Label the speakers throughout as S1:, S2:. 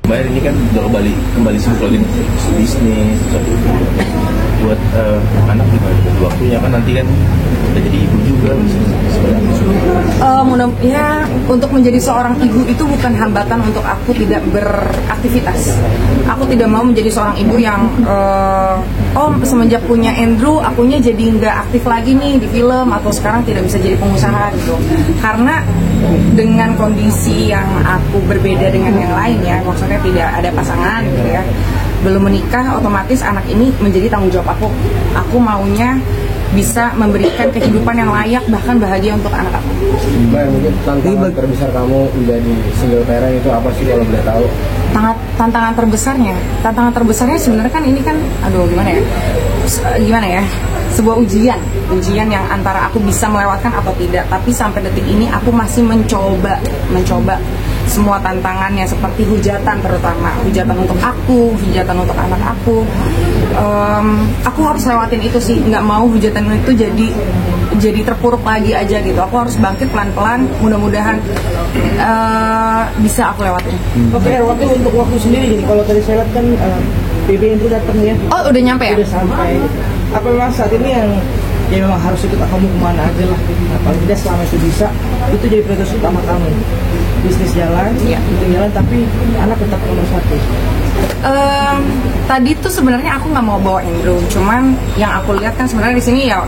S1: Bayar ini kan udah kembali sibuk lagi bisnis buat anak gimana waktunya kan nanti kan udah jadi ibu juga
S2: ya untuk menjadi seorang ibu itu bukan hambatan untuk aku tidak beraktivitas. Aku tidak mau menjadi seorang ibu yang semenjak punya Andrew akunya jadi nggak aktif lagi nih di film atau sekarang tidak bisa jadi pengusaha gitu. Karena dengan kondisi yang aku berbeda dengan yang lain ya, maksudnya tidak ada pasangan gitu ya, belum menikah, otomatis anak ini menjadi tanggung jawab aku. Aku maunya bisa memberikan kehidupan yang layak bahkan bahagia untuk anak aku.
S3: Mbak, mungkin tantangan terbesar kamu menjadi single parent itu apa sih kalau boleh tahu?
S2: Tantangan terbesarnya sebenarnya kan ini kan, gimana ya, sebuah ujian yang antara aku bisa melewatkan atau tidak. Tapi sampai detik ini aku masih mencoba semua tantangannya, seperti hujatan, terutama hujatan untuk aku, hujatan untuk anak aku. Aku harus lewatin itu sih, nggak mau hujatan itu jadi terpuruk lagi aja gitu. Aku harus bangkit pelan-pelan, mudah-mudahan bisa aku lewatin.
S4: Oke, untuk waktu sendiri gini, kalau tadi saya lihat kan BB itu datang ya.
S2: Oh, udah nyampe ya?
S4: Udah sampai. Apa memang saat ini yang memang harus ikut kamu kemana aja lah, paling tidak selama itu bisa, itu jadi prioritas utama kamu. Bisnis jalan, itu jalan, tapi anak tetap nomor satu.
S2: Tadi tuh sebenarnya aku nggak mau bawa Andrew, cuman yang aku lihat kan sebenarnya di sini ya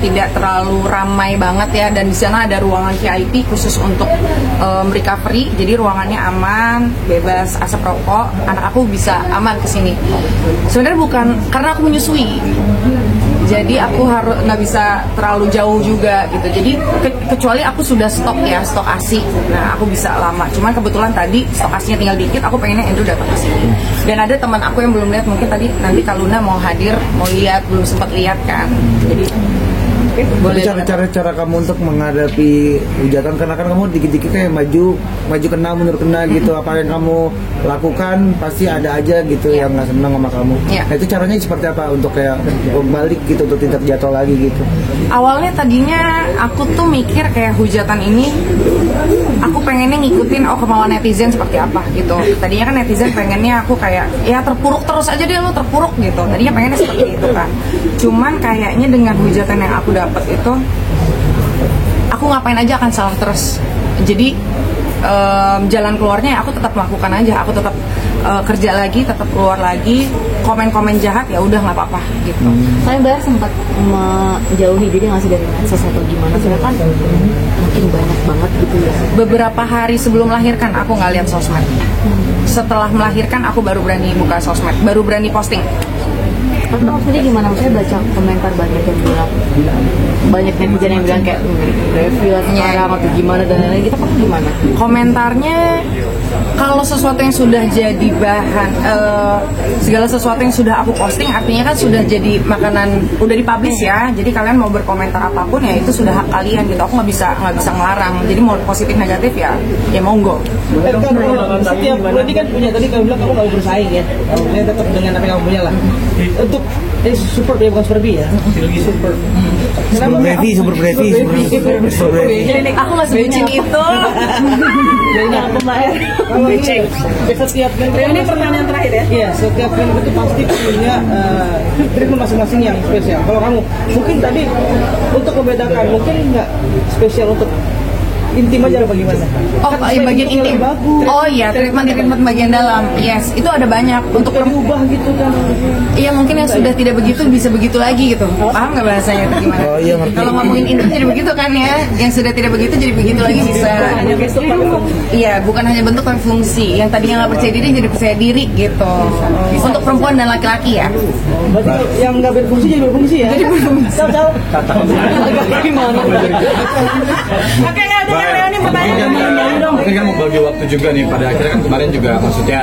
S2: tidak terlalu ramai banget ya, dan di sana ada ruangan VIP khusus untuk recovery, jadi ruangannya aman, bebas asap rokok, anak aku bisa aman kesini. Sebenarnya bukan karena aku menyusui, jadi aku harus nggak bisa terlalu jauh juga gitu. Jadi kecuali aku sudah stok ASI, nah aku bisa lama. Cuman kebetulan tadi stok ASInya tinggal dikit, aku pengennya Andrew datang ke sini. Dan ada teman aku yang belum lihat, mungkin nanti Kaluna mau hadir, mau lihat, belum sempat lihat kan. Jadi boleh.
S3: Cara kamu untuk menghadapi hujatan, karena kan kamu dikit-dikit kayak maju kena mundur kena gitu. Apa yang kamu lakukan pasti ada aja gitu yang nggak senang sama kamu. Nah itu caranya seperti apa untuk kayak balik gitu, untuk tidak jatuh lagi gitu?
S2: Awalnya tadinya aku tuh mikir kayak hujatan ini aku pengennya ngikutin kemauan netizen seperti apa gitu. Tadinya kan netizen pengennya aku kayak ya terpuruk terus aja deh, lu terpuruk gitu. Tadinya pengennya seperti itu kan. Cuman kayaknya dengan hujatan yang aku dapat itu, aku ngapain aja akan salah terus. Jadi jalan keluarnya aku tetap melakukan aja, aku tetap kerja lagi, tetap keluar lagi, komen-komen jahat ya udah nggak apa-apa gitu.
S5: Kalian Bayar sempat menjauhi diri nggak sih dari medsos atau gimana? Soalnya kan makin banyak banget gitu ya.
S2: Beberapa hari sebelum melahirkan aku nggak lihat sosmed. Setelah melahirkan aku baru berani buka sosmed, baru berani posting.
S5: Tapi maksudnya gimana? Saya baca komentar banyak yang bilang, banyak netizen yang bilang kayak review sekarang atau gimana dan lain-lain, kita kan gimana?
S2: Komentarnya kalau sesuatu yang sudah jadi bahan, segala sesuatu yang sudah aku posting artinya kan sudah jadi makanan, udah dipublish ya. Jadi kalian mau berkomentar apapun ya itu sudah hak kalian gitu. Aku nggak bisa ngelarang. Jadi mau positif negatif ya monggo.
S4: Setiap berarti kan punya, tadi kamu bilang kamu nggak mau bersaing ya, kamu tetap dengan apa yang kamu punya lah. Untuk super ya, bukan super B ya. Super.
S3: Super Brevi.
S2: Aku nggak sebutin itu.
S4: Jadi aku becek. Setiap ini pertanyaan terakhir ya. Iya, setiap film itu pasti punya treatment masing-masing yang spesial. Kalau kamu mungkin tadi untuk membedakan, mungkin nggak spesial untuk intim aja apa gimana?
S2: Bagian intim. Treatment bagian dalam. Yes, itu ada banyak untuk
S4: berubah gitu kan.
S2: Iya, mungkin yang sudah tidak begitu bisa begitu lagi gitu. Paham nggak bahasanya itu gimana?
S3: Oh iya, ngerti.
S2: Kalau ngomongin intim jadi begitu kan ya. Yang sudah tidak begitu jadi begitu lagi bisa. Iya, bukan hanya bentuk tapi fungsi. Yang tadinya nggak percaya diri jadi percaya diri gitu. Untuk perempuan dan laki-laki ya.
S4: Berarti yang nggak berfungsi jadi berfungsi ya? Jadi berfungsi. Gimana? Oke,
S6: mungkin kan mau bagi waktu juga nih, pada akhirnya kan kemarin juga maksudnya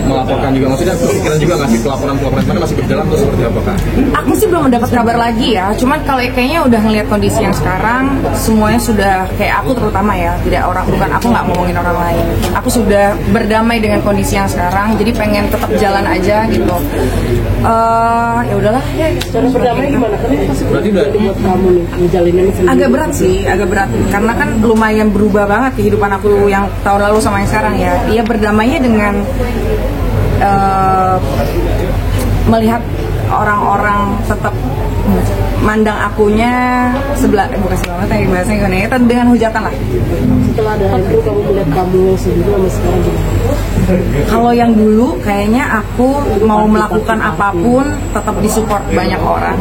S6: melaporkan juga, maksudnya pikiran juga ngasih pelaporan kemarin masih berjalan atau seperti apa Kak?
S2: Aku sih belum mendapat kabar lagi ya, cuman kalau kayaknya udah ngelihat kondisi yang sekarang semuanya sudah kayak aku terutama ya, bukan aku nggak ngomongin orang lain, aku sudah berdamai dengan kondisi yang sekarang, jadi pengen tetap jalan aja gitu. Ya udahlah ya.
S4: Cara berdamai gimana?
S6: Berarti udah
S4: buat kamu nih ngejalanin sendiri.
S2: Agak berat sih, agak berat karena kan lumayan berubah banget kehidupan aku yang tahun lalu sama yang sekarang ya. Dia berdamainya dengan melihat orang-orang tetap mandang akunya bukan sebelah mata ya bahasanya gimana ya, dengan hujatan lah.
S5: Setelah ada Andrew, kamu melihat kamu sendiri sama sekarang gimana?
S2: Kalau yang dulu kayaknya aku mau melakukan apapun tetap disupport banyak orang,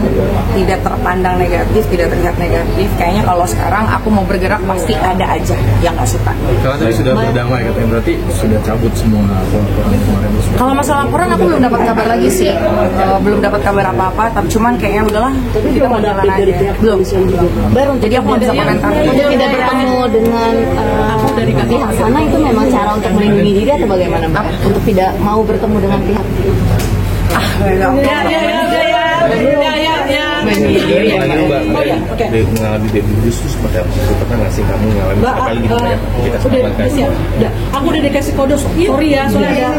S2: tidak terpandang negatif, tidak terlihat negatif. Kayaknya kalau sekarang aku mau bergerak pasti ada aja yang nggak suka.
S6: Kalau tadi sudah berdamai katanya, berarti sudah cabut semua laporan kemarin.
S2: Kalau masalah laporan aku belum dapat kabar lagi sih, belum dapat kabar apa-apa. Tapi cuman kayaknya udahlah kita mau jalan aja. Belum. Jadi aku nggak bisa komentar.
S5: Untuk tidak bertemu dengan aku dari pihak sana itu memang cara untuk melindungi diri atau bagaimana Mbak? Untuk tidak mau bertemu dengan pihak
S1: mengalami baby blues itu seperti apa? Pernah nggak sih kamu ngalamin berapa kali gitu ya? Kita kasih.
S4: Aku udah dikasih kode, sorry ya, soalnya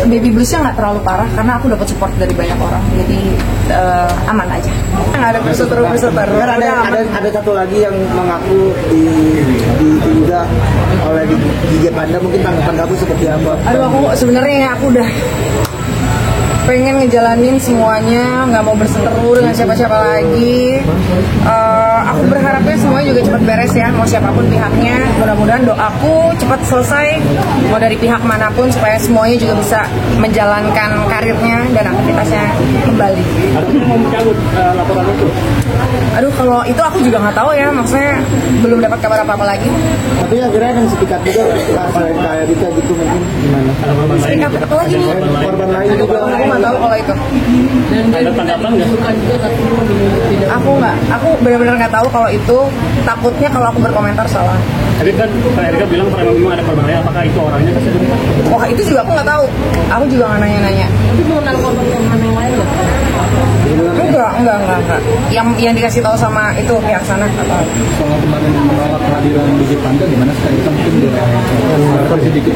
S2: baby bluesnya nggak terlalu parah karena aku dapat support dari banyak orang, jadi aman aja. Nggak ada peseter.
S3: Ada satu lagi yang mengaku juga oleh Gigi Panda, mungkin tanggapan kamu seperti apa?
S2: Aduh, aku sebenarnya aku udah pengen ngejalanin semuanya, nggak mau berseteru dengan siapa-siapa lagi. Aku berharapnya semuanya juga cepat beres ya, mau siapapun pihaknya. Mudah-mudahan doaku cepat selesai, mau dari pihak manapun, supaya semuanya juga bisa menjalankan karirnya dan aktivitasnya kembali.
S4: Artinya mau mencabut laporan itu?
S2: Aduh, kalau itu aku juga nggak tahu ya, maksudnya belum dapat kabar apa-apa lagi.
S3: Tapi akhirnya yang sepikat juga kayak Dita gitu mungkin gimana?
S2: Sepikat apa lagi nih?
S3: Korban lain juga.
S2: Aku nggak tahu kalau itu.
S4: Ada tanggapan nggak?
S2: Aku benar-benar nggak tahu kalau itu. Takutnya kalau aku berkomentar salah.
S4: Tapi kan Kak Erika bilang memang ada korban lain, apakah itu orangnya?
S2: Wah, itu juga aku nggak tahu. Aku juga nggak nanya-nanya.
S5: Itu mengenal korban-korban yang lain nggak?
S2: Enggak. Yang dikasih tahu sama itu pihak sana atau
S3: Soal kemarin menolak kehadiran Gigi Panda gimana sekali itu mungkin sedikit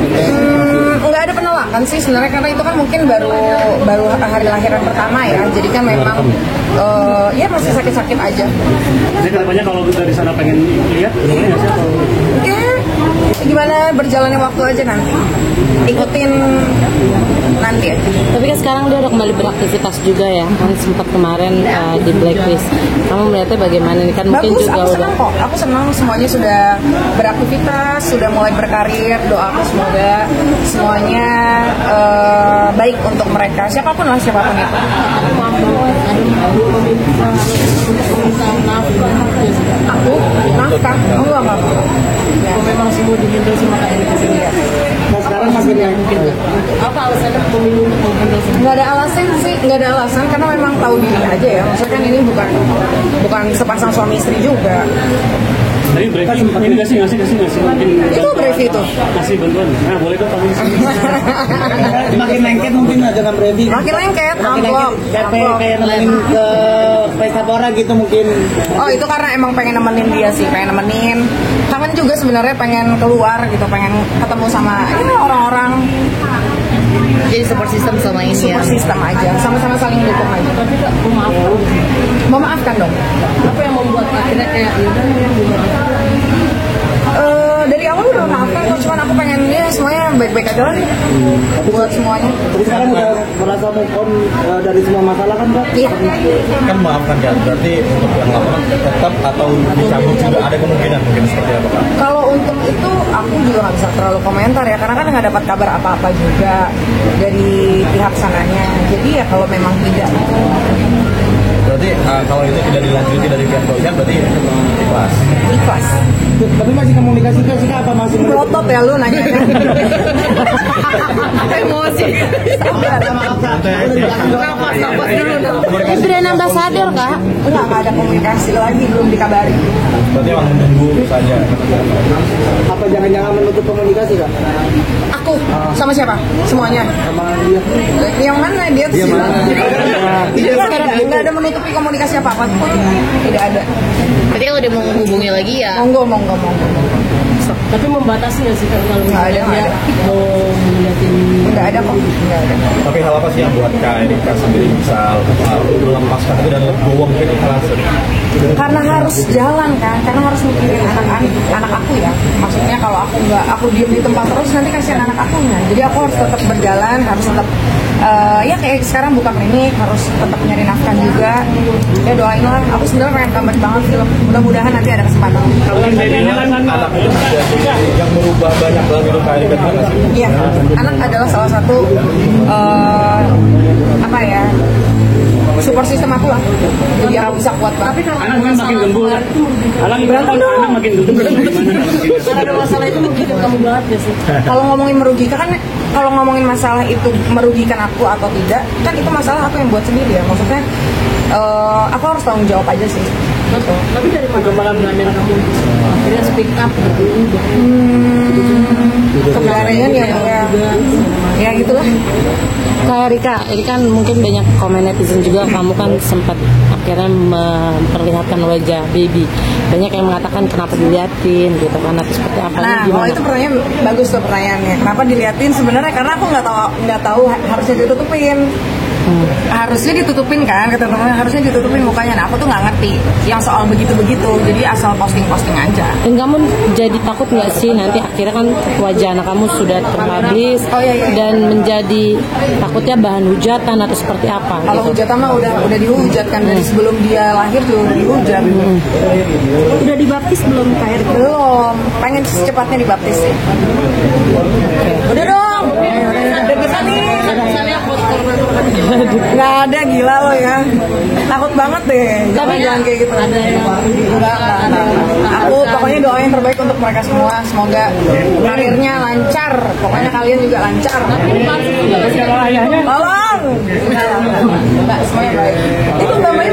S2: nggak ada penolakan sih sebenarnya, karena itu kan mungkin baru hari lahiran pertama ya, jadi kan memang ya masih sakit-sakit aja.
S4: Jadi kedepannya kalau dari sana pengen lihat, boleh nggak sih?
S2: Oke, gimana berjalannya waktu aja nanti, ikutin nanti ya.
S5: Tapi kan sekarang dia udah kembali beraktivitas juga ya, kan sempat kemarin di blacklist. Kamu melihatnya bagaimana nih, kan mungkin
S2: Bagus,
S5: juga
S2: aku senang kok. Aku senang semuanya sudah beraktivitas, sudah mulai berkarir. Doaku semoga semuanya baik untuk mereka, siapapun itu. Aku nafkah, enggak.
S5: memang semua dihandle sama Kak Erika sendiri.
S3: Nah sekarang makin yakin.
S5: Apa alasannya pemilu untuk menghandle sendiri?
S2: Nggak ada alasan karena memang tahu diri aja ya. Maksudnya kan ini bukan sepasang suami istri juga.
S4: Tadi Brevi ini ngasih mungkin
S2: Itu Brevi itu.
S4: kasih bantuan. Nah boleh dong kamu
S3: Makin lengket mungkin dengan Brevi.
S2: Makin lengket, amplop.
S3: Kayak nemenin ke pesta pora gitu mungkin.
S2: Oh itu karena emang pengen nemenin dia sih, pengen nemenin. Kangen juga sebenarnya pengen keluar gitu, pengen ketemu sama orang-orang.
S5: Jadi support system sama ini ya.
S2: Support system aja, sama-sama saling dukung aja.
S5: Tapi Kak,
S2: Memaafkan dong.
S5: apa yang membuat akhirnya kayak yaudah
S2: Dari awal udah memaafkan kok, cuman aku pengen ya semuanya baik-baik aja lah buat semuanya.
S3: Tapi sekarang udah merasa move on dari semua masalah kan Kak?
S2: Iya.
S6: Kan maafkan kan, berarti untuk yang laporan tetap atau dicabut juga ada kemungkinan mungkin seperti apa Kak?
S2: Kalau untuk itu aku juga nggak bisa terlalu komentar ya, karena kan nggak dapat kabar apa-apa juga dari pihak sananya. Jadi ya kalau memang tidak,
S6: Berarti kalau itu tidak dilanjuti dari pihak kepolisian berarti ikhlas.
S2: ikhlas.
S3: Tapi masih komunikasi kan sih apa masih
S2: Melotot ya lu nanya. Emosi.
S5: brand ambassador Kak?
S2: Nggak ada komunikasi lagi, belum dikabari.
S6: Berarti memang menunggu saja.
S3: apa jangan-jangan menutup komunikasi Kak?
S2: Aku sama siapa? Semuanya.
S3: Sama dia.
S2: Yang mana dia tuh? Nggak ada menutupi komunikasi apa-apa. Tidak ada.
S5: Berarti kalau dia mau menghubungi lagi ya
S2: Monggo.
S5: tapi membatasi nggak sih Kak kalau
S2: Nggak ada,
S5: misalnya
S2: nggak
S5: dia
S2: ada.
S5: mau ngeliatin?
S2: Nggak ada kok, nggak ada.
S6: Tapi hal apa sih yang buat Kak Erika sendiri bisa melepaskan itu dan legowo mungkin ikhlas?
S2: Karena harus jalan kan, karena harus mikirin anak aku ya. Maksudnya kalau aku diem di tempat terus nanti kasihan anak akunya. Jadi aku harus tetap berjalan, harus tetap ya kayak sekarang buka klinik, harus tetap nyari nafkah juga. Ya doain lah. Aku sebenarnya pengen comeback banget film. Mudah-mudahan nanti ada kesempatan.
S6: Kalau yang anak itu yang merubah banyak dalam hidup Kak Erika juga sih?
S2: Iya, anak adalah salah satu apa ya, support system aku lah. Jadi aku bisa kuat banget.
S5: Tapi kalau
S4: Anak kan makin gembul kan? Anak makin gembul.
S5: kalau ada masalah itu merugikan kamu banget ya sih?
S2: Kalau ngomongin merugikan kan, kalau ngomongin masalah itu merugikan aku atau tidak, kan itu masalah aku yang buat sendiri ya. Maksudnya aku harus tanggung jawab aja sih. Betul.
S5: Tapi dari mana beranian kamu akhirnya speak up gitu?
S2: Keberanian ya gitulah.
S7: Kak Rika, ini kan mungkin banyak komen netizen juga, kamu kan sempat akhirnya memperlihatkan wajah baby. Banyak yang mengatakan kenapa diliatin gitu kan, atau seperti apa?
S2: Nah, kalau itu pertanyaan bagus tuh pertanyaannya. Kenapa diliatin? Sebenarnya karena aku nggak tahu harusnya ditutupin. Harusnya ditutupin kan, kata teman harusnya ditutupin mukanya. Nah, aku tuh nggak ngerti yang soal begitu-begitu. Jadi asal posting-posting aja.
S7: Dan kamu jadi takut nggak sih nanti akhirnya kan wajah anak kamu sudah terpublish dan menjadi takutnya bahan hujatan atau seperti apa?
S2: Kalau
S7: gitu?
S2: hujatan mah udah dihujat kan dari sebelum dia lahir juga udah dihujat.
S5: Udah dibaptis belum Kak Erika?
S2: Belum, pengen secepatnya dibaptis sih. Udah dong. Deg-degan nih. Nggak ada, gila lo ya. Takut banget deh. Jangan kayak gitu. Enggak. Aku pokoknya doain yang terbaik untuk mereka semua. Semoga karirnya lancar. Pokoknya kalian juga lancar. Tolong. Enggak, semuanya baik. Itu Mbak Mai